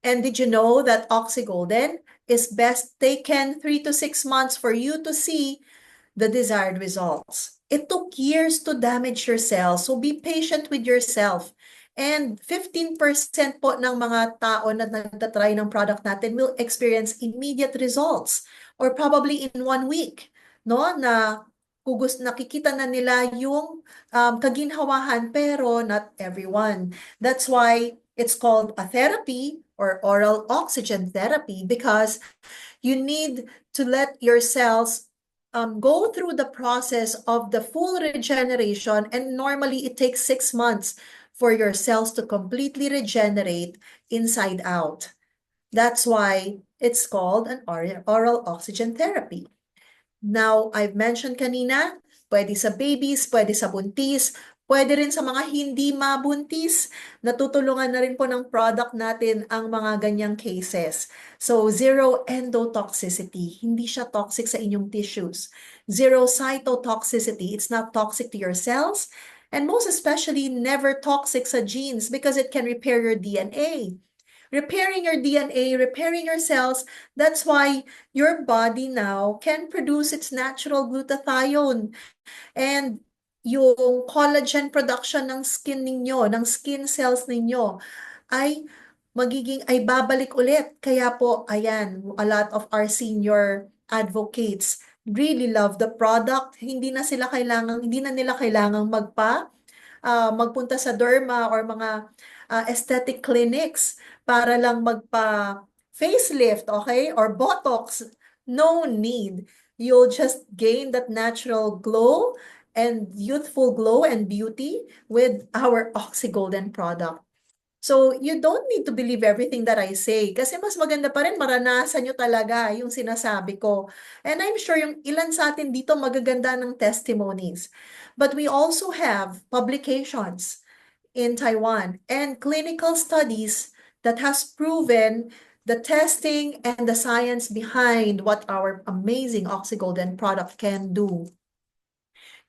And did you know that OxyGolden is best taken 3 to 6 months for you to see the desired results? It took years to damage your cells, so be patient with yourself. And 15% po ng mga tao na nagtatry ng product natin will experience immediate results or probably in 1 week, no? Na nakikita na nila yung kaginhawahan, pero not everyone. That's why it's called a therapy or oral oxygen therapy because you need to let your cells go through the process of the full regeneration, and normally it takes 6 months for your cells to completely regenerate inside out. That's why it's called an oral oxygen therapy. Now, I've mentioned kanina, pwede sa babies, pwede sa buntis, pwede rin sa mga hindi mabuntis. Natutulungan na rin po ng product natin ang mga ganyang cases. So, zero endotoxicity. Hindi siya toxic sa inyong tissues. Zero cytotoxicity. It's not toxic to your cells. And most especially, never toxic sa genes because it can repair your DNA. repairing your DNA, repairing your cells. That's why your body now can produce its natural glutathione. And yung collagen production ng skin ninyo, ng skin cells ninyo, ay ay babalik ulit. Kaya po, ayan, a lot of our senior advocates really love the product. Hindi na nila kailangang magpunta sa derma or mga aesthetic clinics para lang facelift, okay? Or Botox. No need. You'll just gain that natural glow and youthful glow and beauty with our Oxy Golden product. So, you don't need to believe everything that I say kasi mas maganda pa rin maranasan nyo talaga yung sinasabi ko. And I'm sure yung ilan sa atin dito magaganda ng testimonies. But we also have publications in Taiwan and clinical studies that has proven the testing and the science behind what our amazing Oxy Golden product can do.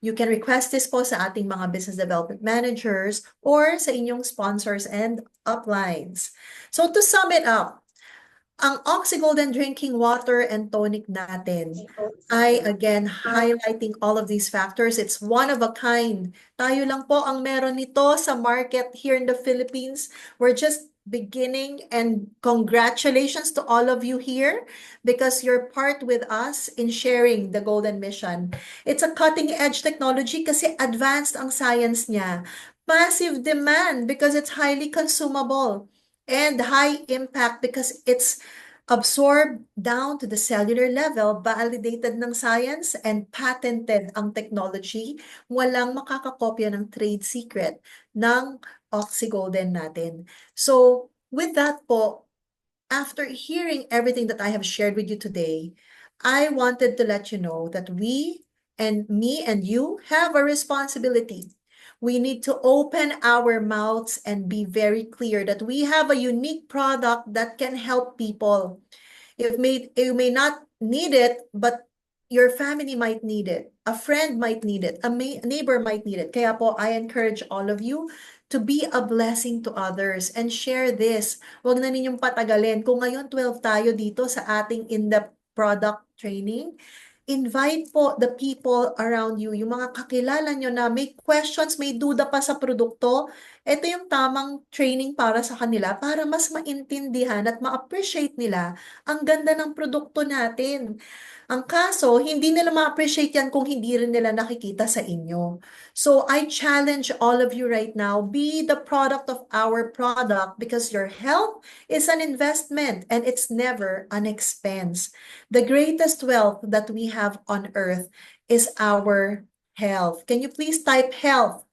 You can request this po sa ating mga business development managers or sa inyong sponsors and uplines. So to sum it up, ang Oxy Golden Drinking Water and Tonic natin ay again highlighting all of these factors. It's one of a kind. Tayo lang po ang meron nito sa market here in the Philippines. We're just beginning, and congratulations to all of you here because you're part with us in sharing the Golden Mission. It's a cutting edge technology kasi advanced ang science niya. Massive demand because it's highly consumable and high impact because it's absorbed down to the cellular level, validated ng science and patented ang technology. Walang makakakopya ng trade secret ng Oxy Golden natin. So, with that po, after hearing everything that I have shared with you today, I wanted to let you know that we and me and you have a responsibility. We need to open our mouths and be very clear that we have a unique product that can help people. You may not need it, but your family might need it. A friend might need it. A neighbor might need it. Kaya po, I encourage all of you to be a blessing to others and share this. Huwag na ninyong patagalin. Kung ngayon 12 tayo dito sa ating in-depth product training, invite po the people around you, yung mga kakilala nyo na may questions, may duda pa sa produkto. Ito yung tamang training para sa kanila para mas maintindihan at ma-appreciate nila ang ganda ng produkto natin. Ang kaso, hindi nila ma-appreciate yan kung hindi rin nila nakikita sa inyo. So I challenge all of you right now, be the product of our product because your health is an investment and it's never an expense. The greatest wealth that we have on earth is our health. Can you please type health?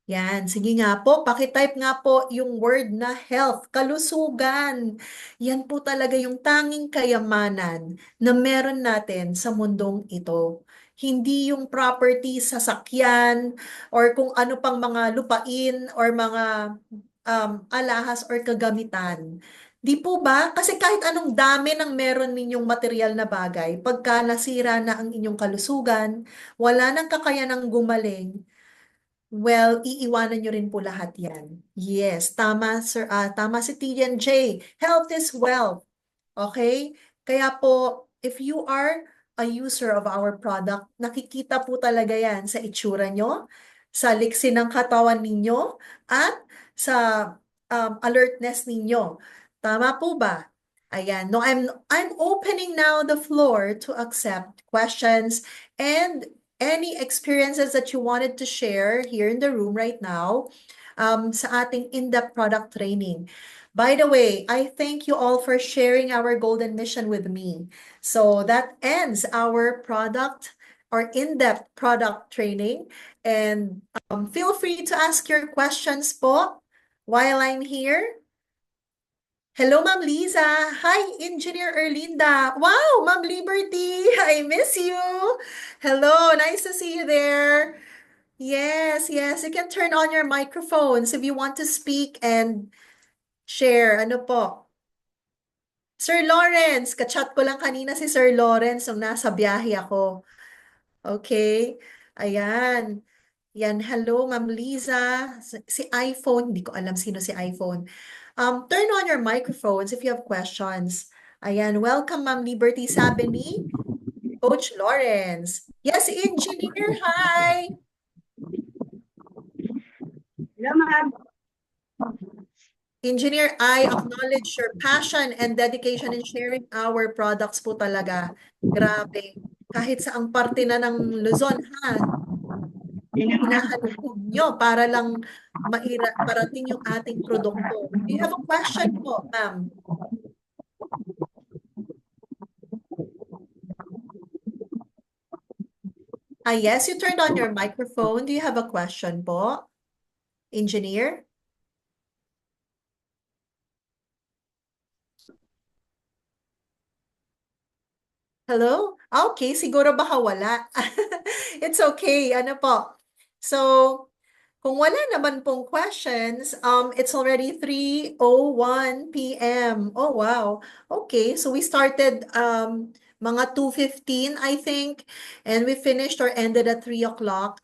Yan, sige nga po, pakitype nga po yung word na health, kalusugan. Yan po talaga yung tanging kayamanan na meron natin sa mundong ito. Hindi yung property, sasakyan, or kung ano pang mga lupain or mga alahas or kagamitan. Di po ba? Kasi kahit anong dami ng meron ninyong material na bagay, pagka nasira na ang inyong kalusugan, wala nang kakayanang gumaling, well, iiwanan nyo rin po lahat yan. Yes, tama, sir. Tama si TNJ. Health is wealth. Okay? Kaya po, if you are a user of our product, nakikita po talaga yan sa itsura nyo, sa liksi ng katawan ninyo, at sa alertness ninyo. Tama po ba? Ayan. No, I'm opening now the floor to accept questions and any experiences that you wanted to share here in the room right now sa ating in-depth product training. By the way, I thank you all for sharing our golden mission with me. So that ends our product or in-depth product training. And feel free to ask your questions po while I'm here. Hello, Ma'am Liza. Hi, Engineer Erlinda. Wow, Ma'am Liberty. I miss you. Hello, nice to see you there. Yes, yes, you can turn on your microphones if you want to speak and share. Ano po? Sir Lawrence, kachat ko lang kanina si Sir Lawrence nung nasa biyahe ako. Okay, ayan. Yan, hello, Ma'am Liza. Si iPhone, hindi ko alam sino si iPhone. Turn on your microphones if you have questions. Ayan, welcome Ma'am Liberty, sabi ni Coach Lawrence. Yes, engineer, hi! Hello, ma'am. Engineer, I acknowledge your passion and dedication in sharing our products po talaga. Grabe. Kahit sa ang parte na ng Luzon, ha? Hinahalungkog nyo para lang parating yung ating produkto. Do you have a question po, ma'am? Yes, you turned on your microphone. Do you have a question po, engineer? Hello? Okay, siguro baka wala. It's okay. Ano po? So, kung wala naman pong questions, it's already 3:01 p.m. Oh, wow. Okay, so we started mga 2:15, I think, and we finished or ended at 3 o'clock.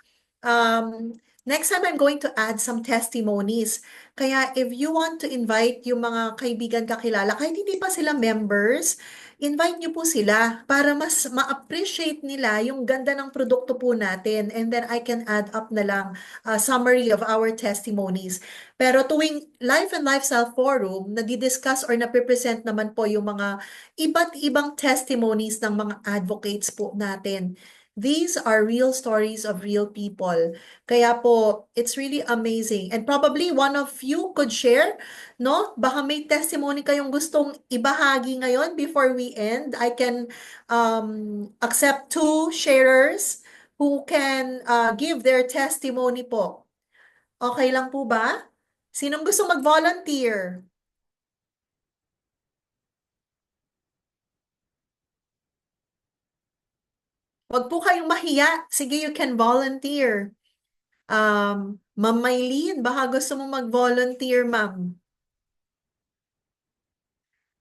Next time, I'm going to add some testimonies. Kaya if you want to invite yung mga kaibigan kakilala, kahit hindi pa sila members, invite niyo po sila para mas ma-appreciate nila yung ganda ng produkto po natin. And then I can add up na lang summary of our testimonies. Pero tuwing Life and Lifestyle Forum, nadi-discuss or napipresent naman po yung mga iba't ibang testimonies ng mga advocates po natin. These are real stories of real people. Kaya po, it's really amazing. And probably one of you could share, no? Baka may testimony kayong gustong ibahagi ngayon before we end. I can accept 2 sharers who can give their testimony po. Okay lang po ba? Sinong gusto mag-volunteer? Wag po kayong mahiya. Sige, you can volunteer. Ma'am Maylene, baka gusto mo mag-volunteer, ma'am.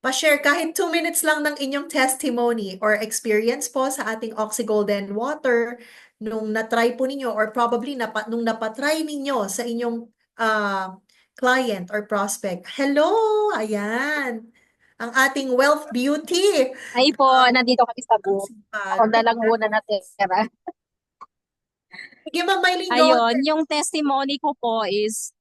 Pa-share kahit 2 minutes lang ng inyong testimony or experience po sa ating Oxy Golden Water nung na-try po ninyo or probably nung napatry ninyo sa inyong client or prospect. Hello! Ayan! Ang ating Wealth Beauty. Ay po, nandito kami sa booth. Ako na lang muna natira. Sige, Ma'am Maylene, go. Ayun, yung testimony ko po is,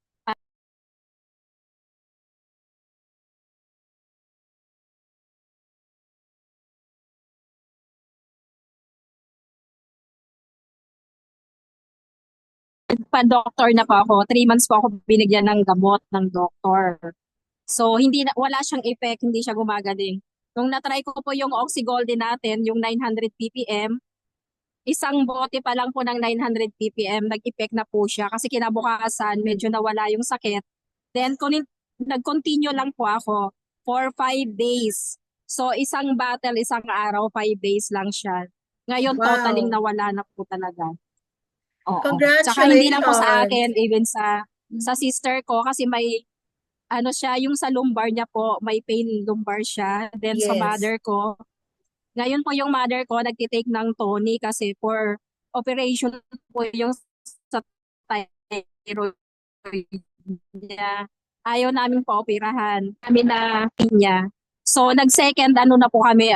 pa-doctor na po ako. 3 months po ako binigyan ng gamot ng doktor. So, wala siyang effect, hindi siya gumagaling. Nung na-try ko po yung Oxygolden natin, yung 900 ppm, isang bote pa lang po ng 900 ppm, nag-effect na po siya. Kasi kinabukasan, medyo nawala yung sakit. Then, nag-continue lang po ako for 5 days. So, isang bottle, isang araw, 5 days lang siya. Ngayon, Wow. totaling nawala na po talaga. Oo. Congratulations. Tsaka hindi lang po sa akin, even sa sister ko, kasi may, ano siya, yung sa lumbar niya po, may pain lumbar siya. Then sa Yes. mother ko, ngayon po yung mother ko, nagtitake ng tonic kasi for operation po yung sa thyroid niya. Ayaw namin pa-operahan. Kami na niya. So, nag-second ano na po kami,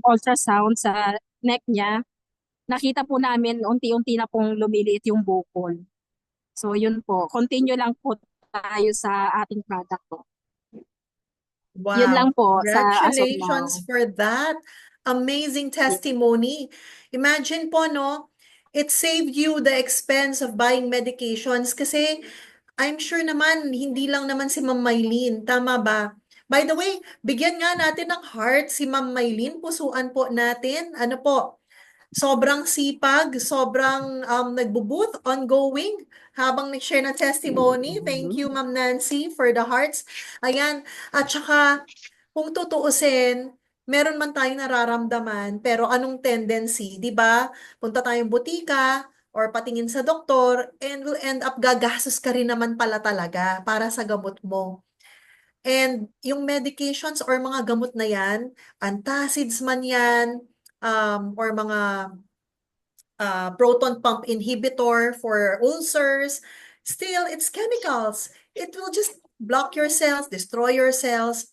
ultrasound sa neck niya. Nakita po namin unti-unti na pong lumiliit yung bukol. So, yun po. Continue lang po tayo sa ating product po. Wow. Yun lang po sa as of Congratulations now. for that amazing testimony. Imagine po, no, it saved you the expense of buying medications kasi I'm sure naman, hindi lang naman si Ma'am Maylene. Tama ba? By the way, bigyan nga natin ng heart si Ma'am Maylene. Pusuan po natin. Ano po? Sobrang sipag, sobrang nagbo-booth, ongoing, habang nag-share ng testimony. Thank you, Ma'am Nancy, for the hearts. Ayan. At saka, kung tutuusin, meron man tayong nararamdaman, pero anong tendency, di ba? Punta tayong butika, or patingin sa doktor, and will end up gagastos ka rin naman pala talaga para sa gamot mo. And yung medications or mga gamot na yan, antacids man yan, or mga proton pump inhibitor for ulcers, still, it's chemicals. It will just block your cells, destroy your cells.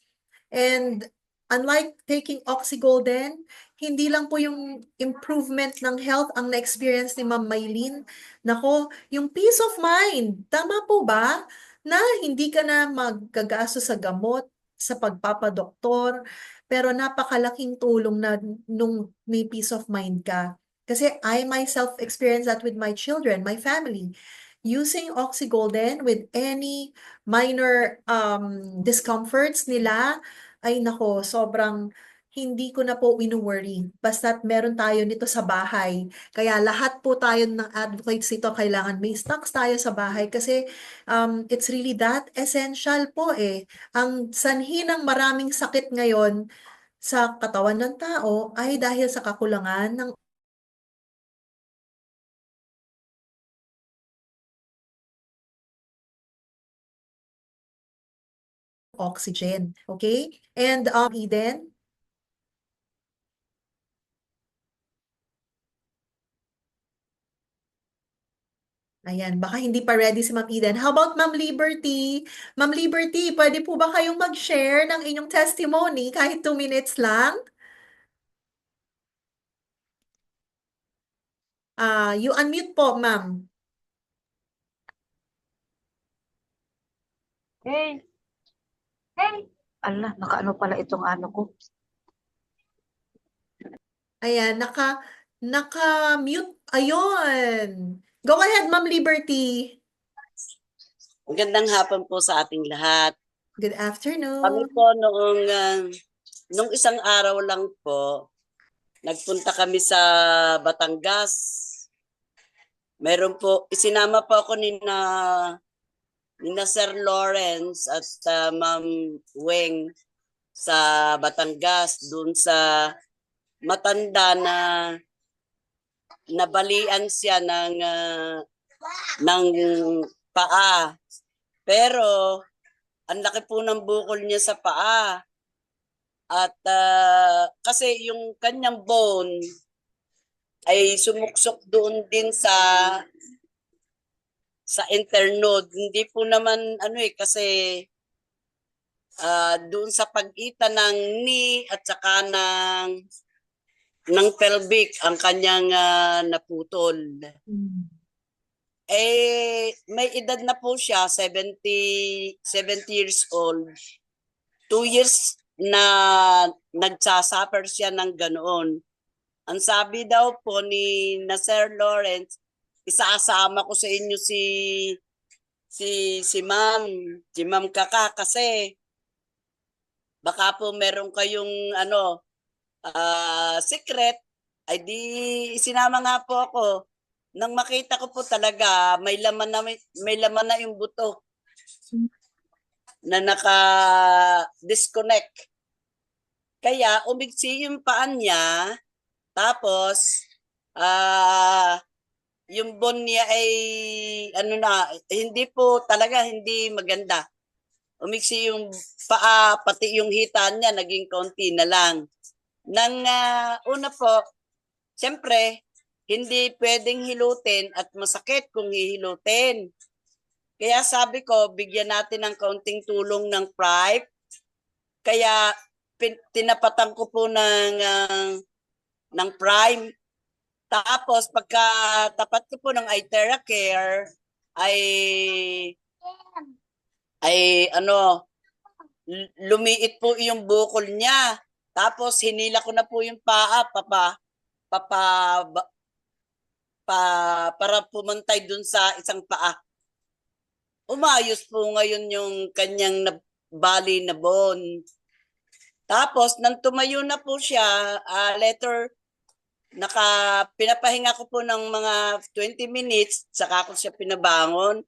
And unlike taking Oxygolden, hindi lang po yung improvement ng health ang na-experience ni Ma'am Maylene. Nako, yung peace of mind. Tama po ba? Na hindi ka na magkagasto sa gamot, sa pagpapadoktor, pero napakalaking tulong na nung may peace of mind ka. Kasi I myself experienced that with my children, my family. Using Oxygolden with any minor discomforts nila, ay nako, sobrang hindi ko na po winu-worry. Basta't meron tayo nito sa bahay. Kaya lahat po tayo ng advocates ito, kailangan may stocks tayo sa bahay kasi it's really that essential po eh. Ang sanhi ng maraming sakit ngayon sa katawan ng tao ay dahil sa kakulangan ng oxygen. Okay? And Eden? Ayan, baka hindi pa ready si Ma'am Eden. How about Ma'am Liberty? Ma'am Liberty, pwede po ba kayong mag-share ng inyong testimony kahit 2 minutes lang? You unmute po, Ma'am. Hey, hey. Ala, nakaano pala itong ano ko. Ayan, naka-mute. Ayun. Go ahead, Ma'am Liberty. Magandang hapon po sa ating lahat. Good Kami afternoon. po nung isang araw lang po, nagpunta kami sa Batangas. Meron po, isinama po ako ni na Sir Lawrence at Ma'am Weng sa Batangas, dun sa matanda na nabalian siya ng paa. Pero ang laki po ng bukol niya sa paa. At kasi yung kanyang bone ay sumuksok doon din sa internode. Hindi po naman kasi doon sa pagitan ng knee at saka ng pelvic ang kanyang naputol. May edad na po siya, 70 years old. 2 years na nagsasuffer siya ng ganoon. Ang sabi daw po ni Sir Lawrence, isasama ko sa inyo si Ma'am Kaka kasi baka po meron kayong secret. Ay di sinama nga po ako. Nang makita ko po talaga may laman na yung buto na naka-disconnect. Kaya umigsi yung paan niya, tapos yung bone niya ay hindi po talaga, hindi maganda. Umigsi yung paa, pati yung hita niya naging konti na lang. Nang una po, siyempre, hindi pwedeng hilutin at masakit kung hihilutin. Kaya sabi ko, bigyan natin ng kaunting tulong ng Prime. Kaya tinapatan ko po ng Prime. Tapos pagkatapat ko po ng iTeracare ay lumiit po yung bukol niya. Tapos hinila ko na po yung paa para pumantay dun sa isang paa. Umayos po ngayon yung kanyang bali na bone. Tapos nang tumayo na po siya, pinapahinga ko po ng mga 20 minutes, saka ko siya pinabangon,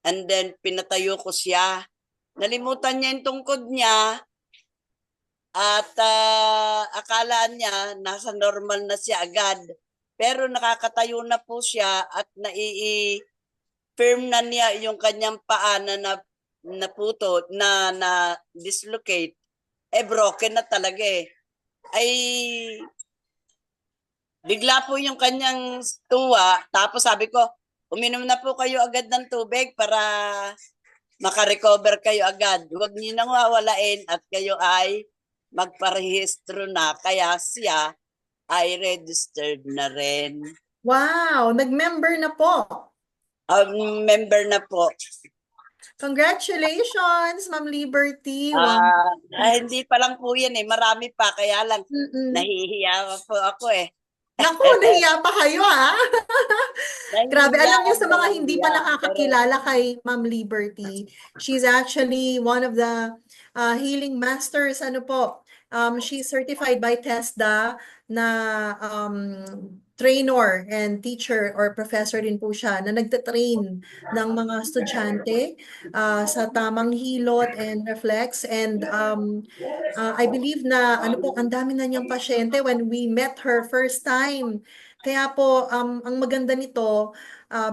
and then pinatayo ko siya. Nalimutan niya yung tungkod niya, at akala niya nasa normal na siya agad. Pero nakakatayo na po siya at firm na niya yung kanyang paa na naputo, na dislocate. Broken na talaga eh. Ay bigla po yung kanyang tuwa. Tapos sabi ko, uminom na po kayo agad ng tubig para makarecover kayo agad. Huwag niyo nang wawalain at kayo ay magparehistro na. Kaya siya ay registered na rin. Wow, nag-member na po. Member na po. Congratulations, Ma'am Liberty. Wow. Hindi pa lang po yan eh. Marami pa. Kaya lang nahihiya po ako eh. Naku, nahiya pa kayo ha. Grabe, alam niyo sa mga hindi pa nakakakilala kay Ma'am Liberty, she's actually one of the healing masters. Ano po, she's certified by TESDA na trainer and teacher or professor din po siya na nagtatrain ng mga estudyante sa tamang hilot and reflex. And I believe na ano po, ang dami na niyang pasyente when we met her first time. Kaya po, ang maganda nito,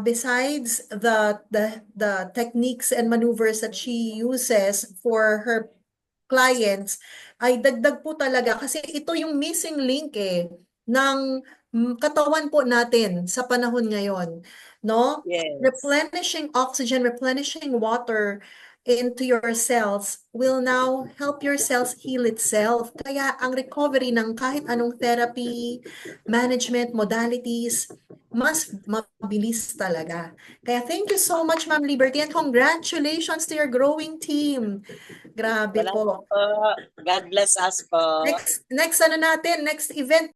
besides the techniques and maneuvers that she uses for her clients, ay dagdag po talaga kasi ito yung missing link ng katawan po natin sa panahon ngayon, no? Yes. Replenishing oxygen, replenishing water into your cells will now help your cells heal itself. Kaya ang recovery ng kahit anong therapy, management, modalities, mas mabilis talaga. Kaya thank you so much, Ma'am Liberty, and congratulations to your growing team. Grabe po. God bless us po. Next event